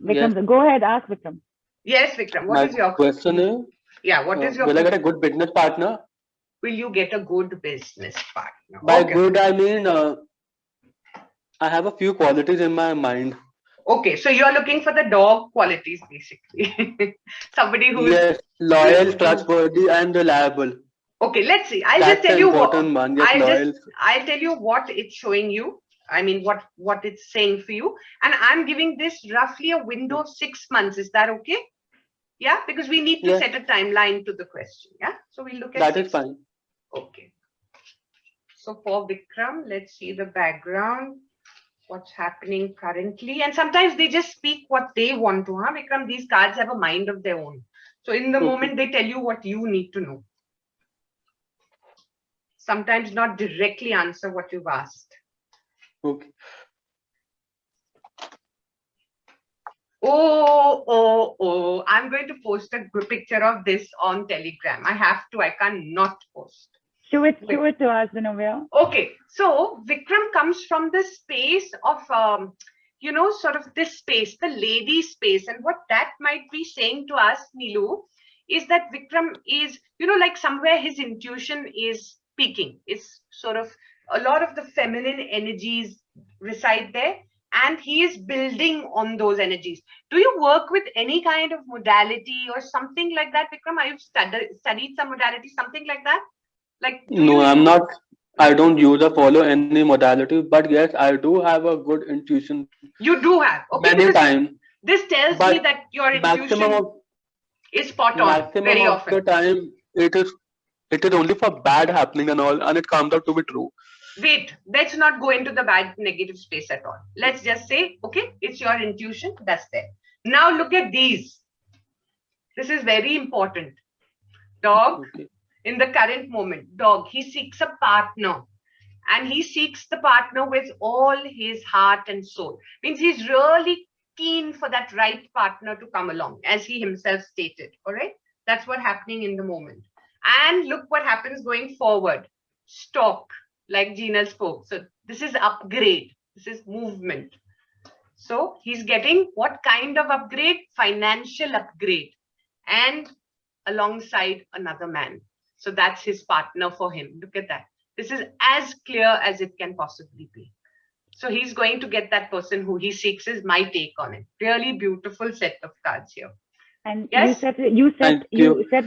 Vikram, Yes. go ahead, ask Vikram. Yes, Vikram. What My is your question is, yeah? What is your will I get a good business partner? will you get a good business partner? By Okay. good, I mean I have a few qualities in my mind. Okay, so you're looking for the dog qualities basically. Somebody who's Yes, loyal, trustworthy, and reliable. okay. Let's see. I'll just That's tell the you what important one. Yes, loyal. I'll tell you what it's showing you. I mean, what it's saying for you, and I'm giving this roughly a window of 6 months. Is that okay? Yeah, because we need to Yes, set a timeline to the question. Yeah, so we'll look at that is 6. fine. Okay. So for Vikram, let's see the background. What's happening currently, and sometimes they just speak what they want to, huh, Vikram? These cards have a mind of their own, so in the Okay. moment they tell you what you need to know, sometimes not directly answer what you've asked. Okay. Oh, I'm going to post a good picture of this on Telegram. I have to, I can't not post. Show it to us, Zennobiia. Okay, so Vikram comes from the space of, sort of this space, the lady space. And what that might be saying to us, Nilu, is that Vikram is, like somewhere his intuition is peaking. It's sort of a lot of the feminine energies reside there. And he is building on those energies. Do you work with any kind of modality or something like that, Vikram? Have you studied some modality, something like that? Like, No, I'm not. I don't use or follow any modality, but yes, I do have a good intuition you do have, okay, many because times. this tells me But that your maximum intuition of is spot on maximum very of the often. time, it is only for bad happening and all, and it comes out to be true. Wait, let's not go into the bad negative space at all. Let's just say, okay, it's your intuition, that's there. Now look at these. This is very important. Dog, Okay. in the current moment, dog, he seeks a partner. And he seeks the partner with all his heart and soul. Means he's really keen for that right partner to come along, as he himself stated. All right. That's what's happening in the moment. And look what happens going forward. Stock, like Gina spoke. So this is upgrade. This is movement. So he's getting what kind of upgrade? Financial upgrade. And alongside another man. So that's his partner for him. Look at that. This is as clear as it can possibly be. So he's going to get that person who he seeks, is my take on it. Really beautiful set of cards here. And yes, you set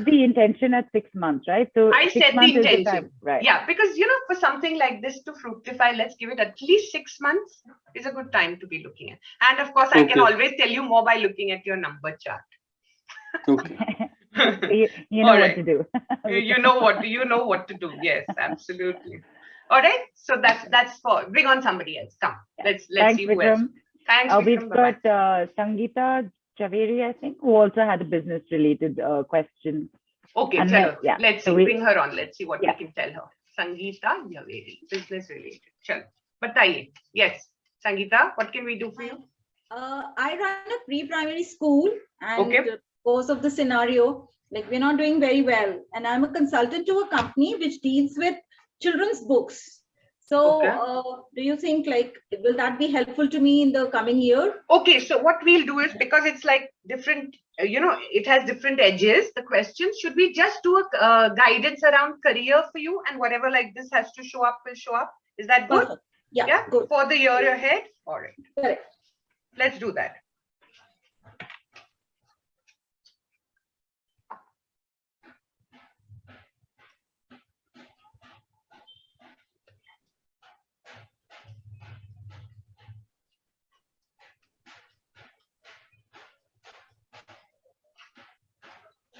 the intention at 6 months, right? So I set the intention. Time, right? Yeah, because for something like this to fructify, let's give it at least 6 months is a good time to be looking at. And of course, I can always tell you more by looking at your number chart. Okay. you know what to do. you know what to do. Yes, absolutely. All right. So that's for bring on somebody else. Come. Let's Thanks, see who Vikram. else. Thanks, Vikram. We've got Sangetha Javeri, I think, who also had a business related question. Okay, and let's see. Bring her on. Let's see what we can tell her. Sangetha Javeri, business related. Chalo. Bataiye. Yes. Sangetha, what can we do for you? I run a pre-primary school, and because of the scenario, like we're not doing very well, and I'm a consultant to a company which deals with children's books. So do you think will that be helpful to me in the coming year? Okay, so what we'll do is, because it's like different, it has different edges, the question, should we just do a guidance around career for you, and whatever like this has to show up will show up? Is that good? Perfect. Yeah, good. For the year ahead? All right. Correct. Let's do that.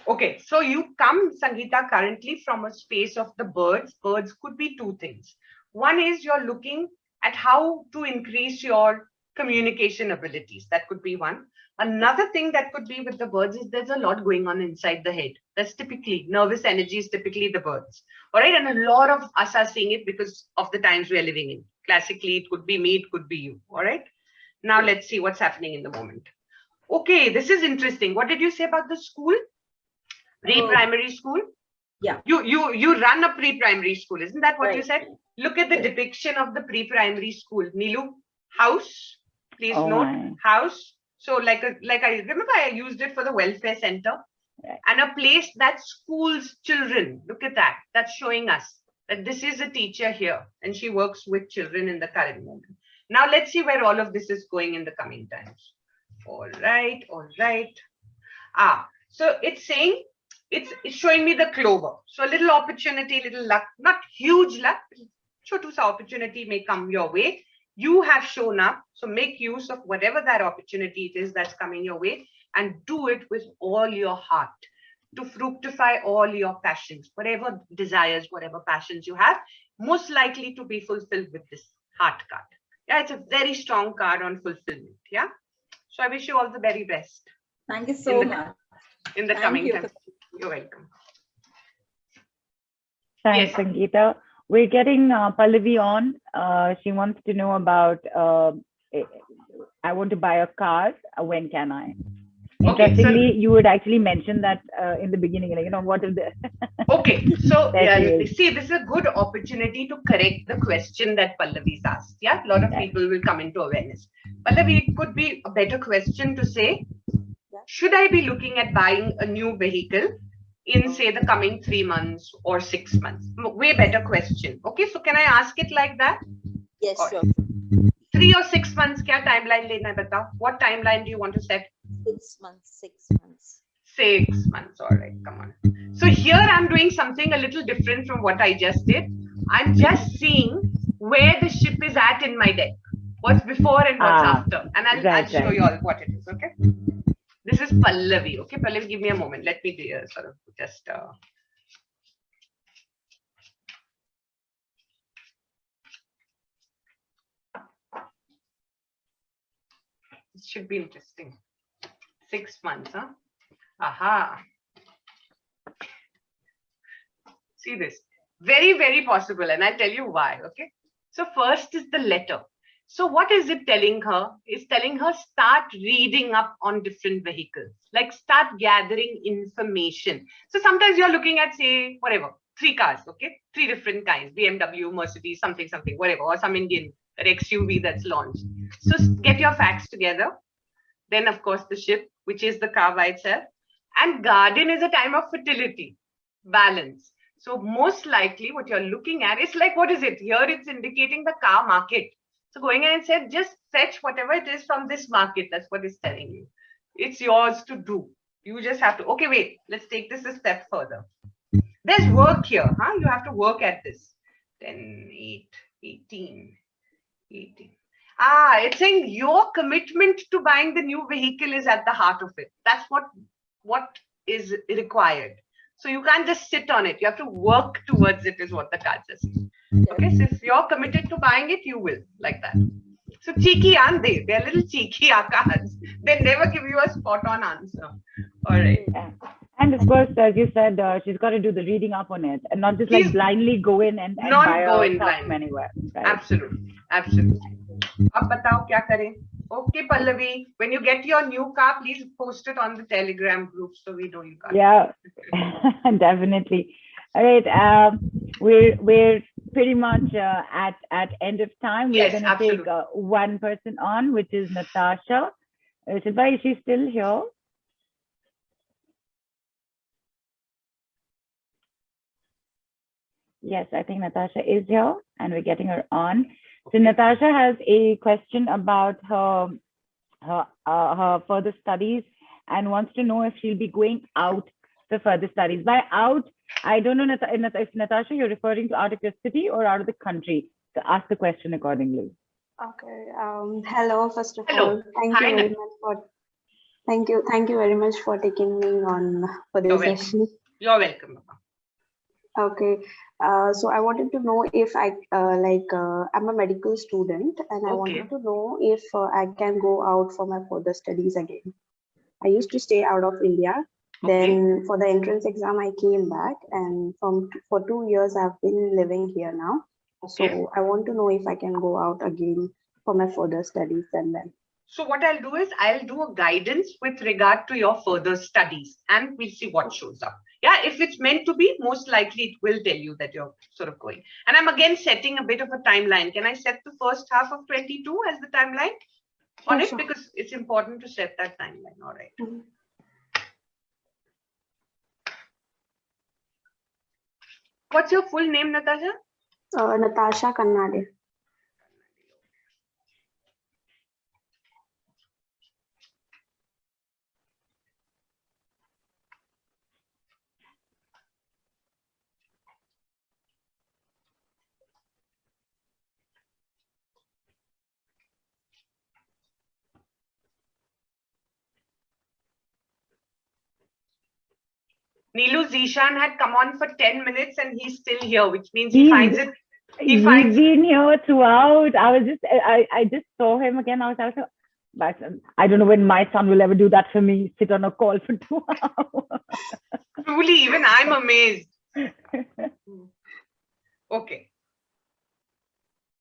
Okay, so you come, Sangetha, currently from a space of the birds. Birds could be two things. One is you're looking at how to increase your communication abilities. That could be one. Another thing that could be with the birds is there's a lot going on inside the head. That's typically nervous energy is typically the birds. All right. And a lot of us are seeing it because of the times we are living in. Classically, it could be me, it could be you. All right. Now let's see what's happening in the moment. Okay, this is interesting. What did you say about the school? Pre-primary school? Yeah. You run a pre-primary school, isn't that what you said? Look at the depiction of the pre-primary school. Nilu, house. Please note, house. So like I remember I used it for the welfare center. Right. And a place that schools children. Look at that. That's showing us that this is a teacher here and she works with children in the current moment. Now let's see where all of this is going in the coming times. All right. So it's saying, it's showing me the clover. So a little opportunity, little luck, not huge luck. Chotu sa opportunity may come your way. You have shown up. So make use of whatever that opportunity it is that's coming your way, and do it with all your heart to fructify all your passions, whatever desires, whatever passions you have, most likely to be fulfilled with this heart card. Yeah, it's a very strong card on fulfillment. Yeah. So I wish you all the very best. Thank you so much. In the Thank coming you. time. You're welcome. Thanks, Yes. Sangetha. We're getting Pallavi on. She wants to know about, I want to buy a car. When can I? Okay, Interestingly, you would actually mention that in the beginning, like, what is the... Okay, so There she is. see, this is a good opportunity to correct the question that Pallavi's asked. Yeah, a lot of Right. people will come into awareness. Pallavi, it could be a better question to say, should I be looking at buying a new vehicle in, say, the coming 3 months or 6 months? Way better question. Okay, so can I ask it like that? Yes, Or sure. 3 or 6 months, kya timeline lena hai batao? What timeline do you want to set? 6 months, 6 months. 6 months, all right, come on. So here I'm doing something a little different from what I just did. I'm just seeing where the ship is at in my deck. What's before and what's after. And I'll show you all what it is, okay? This is Pallavi, okay? Pallavi, give me a moment. Let me sort of just... This should be interesting. 6 months, huh? Aha. See this. Very, very possible. And I'll tell you why, okay? So first is the letter. So what is it telling her? It's telling her start reading up on different vehicles. Like start gathering information. So sometimes you're looking at, say, whatever, 3 cars, okay? 3 different kinds. BMW, Mercedes, something, whatever. Or some Indian XUV that's launched. So get your facts together. Then, of course, the ship, which is the car by itself. And garden is a time of fertility, balance. So most likely what you're looking at is like, what is it? Here it's indicating the car market. So going in and said, just fetch whatever it is from this market. That's what it's telling you. It's yours to do. You just have to, okay, wait, let's take this a step further. There's work here, huh? You have to work at this. 10, 8, 18. It's saying your commitment to buying the new vehicle is at the heart of it. That's what is required. So you can't just sit on it. You have to work towards it is what the card says. Okay, so if you're committed to buying it, you will, like that. So cheeky, aren't they? They're little cheeky cards. They never give you a spot on answer. All right. Yeah. And of course, as you said, she's got to do the reading up on it and not just like blindly go in and not buy go a in car blind. from anywhere. Right? Absolutely. Ab batao kya kare? Okay, Pallavi, when you get your new car, please post it on the Telegram group so we know you got it. Yeah, definitely. All right, we're pretty much at end of time. We're going to take one person on, which is Natasha. Shilpa, is she still here? Yes, I think Natasha is here and we're getting her on. So Natasha has a question about her further studies and wants to know if she'll be going out for further studies. By out, I don't know if Natasha, you're referring to out of your city or out of the country. So ask the question accordingly. Okay. Hello, first of Hello. all, thank you very much for taking me on for this session. You're welcome. Okay. So I wanted to know if I'm a medical student and I wanted to know if I can go out for my further studies again. I used to stay out of India. Then for the entrance exam, I came back, and for 2 years, I've been living here now. So I want to know if I can go out again for my further studies and then. So what I'll do is I'll do a guidance with regard to your further studies and we'll see what shows up. Yeah, if it's meant to be, most likely it will tell you that you're sort of going. And I'm again setting a bit of a timeline. Can I set the first half of 22 as the timeline? on it sure. because it's important to set that timeline. All right. Mhm. What's your full name, Natasha? Natasha Kannade. Nilu Zishan had come on for 10 minutes and he's still here, which means He's he finds been here throughout. I just saw him again. But I don't know when my son will ever do that for me, sit on a call for 2 hours. truly, even I'm amazed. Okay.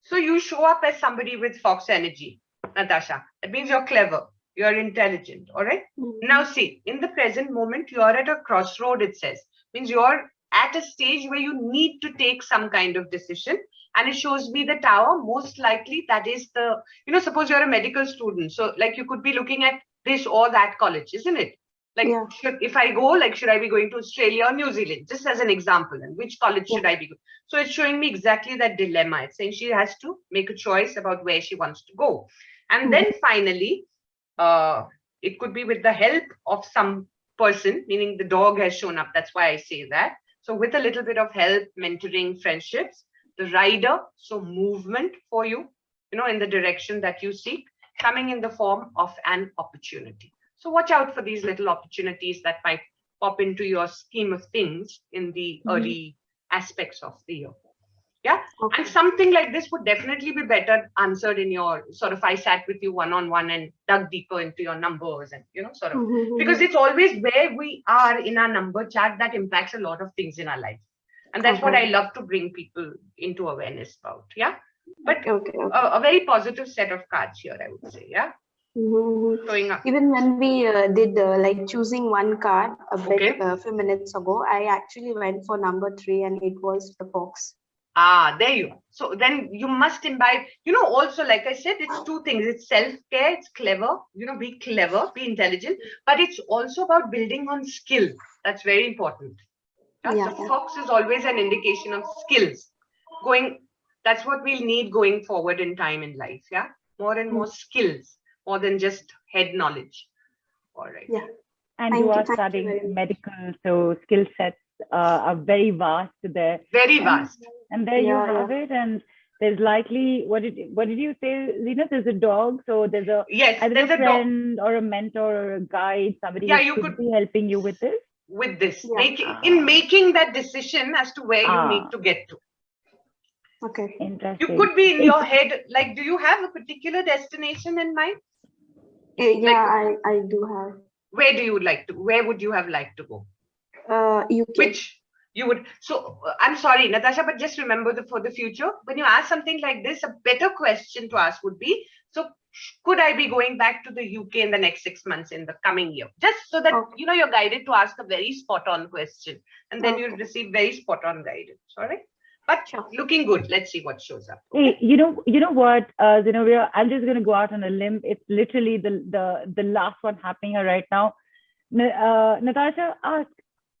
So you show up as somebody with fox energy, Natasha. That means you're clever, you're intelligent, all right? Now see, in the present moment, you're at a crossroad, it says. Means you're at a stage where you need to take some kind of decision. And it shows me the tower. Most likely that is the, suppose you're a medical student. So like you could be looking at this or that college, isn't it? Like, Yeah. if I go, like, should I be going to Australia or New Zealand? Just as an example. And which college should I be going? So it's showing me exactly that dilemma. It's saying she has to make a choice about where she wants to go. And then finally, it could be with the help of some person, meaning the dog has shown up. That's why I say that. So with a little bit of help, mentoring, friendships, the rider, so movement for you, in the direction that you seek, coming in the form of an opportunity. So watch out for these little opportunities that might pop into your scheme of things in the early aspects of the year. Yeah. Okay. And something like this would definitely be better answered in your sort of, I sat with you one-on-one and dug deeper into your numbers and, sort of, because it's always where we are in our number chart that impacts a lot of things in our life. And that's what I love to bring people into awareness about. Yeah. But a very positive set of cards here, I would say. Yeah. Showing up. Even when we did like choosing one card a few minutes ago, I actually went for number 3 and it was the fox. Ah, there you are. So then you must imbibe, also, like I said, it's 2 things. It's self-care, it's clever, be clever, be intelligent, but it's also about building on skill. That's very important. So fox is always an indication of skills. That's what we'll need going forward in time in life. Yeah. More and more skills, more than just head knowledge. All right. Yeah. And you are studying medical, so skill sets are very vast there. Very vast. And there you have it. And there's likely, what did you say, Zena? There's a dog. So there's either a friend or a mentor or a guide, somebody who could be helping you with this. In making that decision as to where you need to get to. Okay. Interesting. You could be in your head, like, do you have a particular destination in mind? Yeah, I do have. Where would you have liked to go? UK. Which you would. So I'm sorry, Natasha, but just remember for the future, when you ask something like this, a better question to ask would be, so could I be going back to the UK in the next 6 months in the coming year? Just so that, you're guided to ask a very spot on question and then you'll receive very spot on guidance. All right. But looking good. Let's see what shows up. Okay? Hey, you know what, Zennobiia, I'm just going to go out on a limb. It's literally the last one happening here right now. Natasha, ask,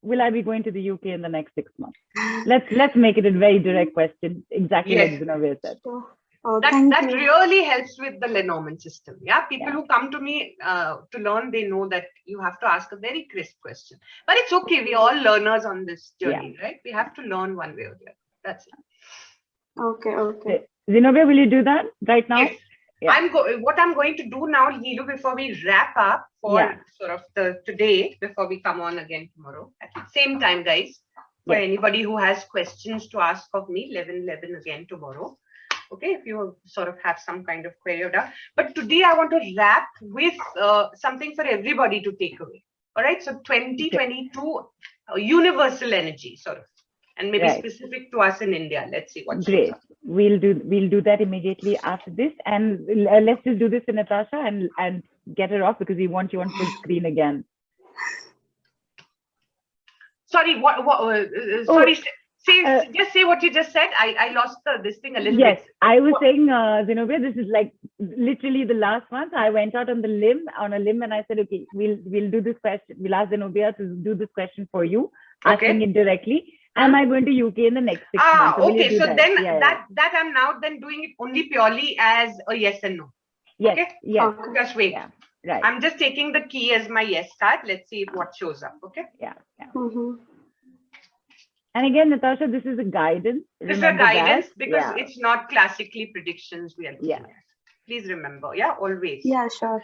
will I be going to the UK in the next 6 months? Let's make it a very direct question. Exactly like Zennobiia said. That really helps with the Lenormand system. Yeah, people who come to me to learn, they know that you have to ask a very crisp question. But it's okay. We're all learners on this journey, right? We have to learn one way or the other. That's it. Okay. Zennobiia, will you do that right now? Yes. Yeah. What I'm going to do now, Neelu, before we wrap up for sort of today, before we come on again tomorrow at the same time, guys. For anybody who has questions to ask of me, 11:11 again tomorrow. Okay, if you sort of have some kind of query or that. But today I want to wrap with something for everybody to take away. All right, so 2022 universal energy sort of, and maybe specific to us in India. Let's see what shows up. We'll do that immediately after this, and let's just do this to Natasha and get her off because we want you on full screen again. Sorry, sorry. just say what you just said. I lost this thing a little Yes, bit. I was saying, Zennobiia, this is like literally the last one. So I went out on a limb, and I said, okay, we'll do this question. We'll ask Zennobiia to do this question for you, asking it directly. Am I going to UK in the next 6 months? So Okay. So that? then that I'm now then doing it only purely as a yes and no. Yes. Okay. Yes. Just wait. Yeah. Right. I'm just taking the key as my yes card. Let's see what shows up. Okay. Yeah. Yeah. Mm-hmm. And again, Natasha, this is a guidance. This is a guidance that. because it's not classically predictions we are looking at. Yeah. Please remember, yeah, always. Yeah, sure.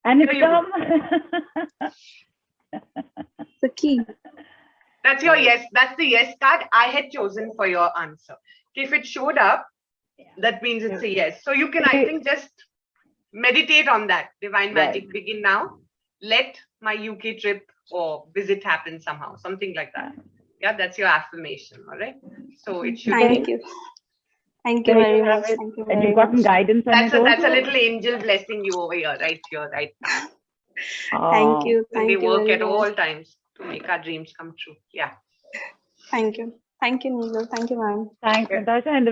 And it's come. The key. That's your yes. That's the yes card I had chosen for your answer. If it showed up, that means it's a yes. So you can, I think, just meditate on that. Divine magic, begin now. Let my UK trip or visit happen somehow. Something like that. Yeah, that's your affirmation. All right. So it should. Thank you. Thank you very much. Thank you And very you've gotten much. guidance on That's it. that's a little angel blessing you over here, right here, right now. Thank you. And Thank they you work very at much. all times to make our dreams come true. Yeah. Thank you. Thank you, Neelu. Thank you, ma'am. Thanks, Natasha. And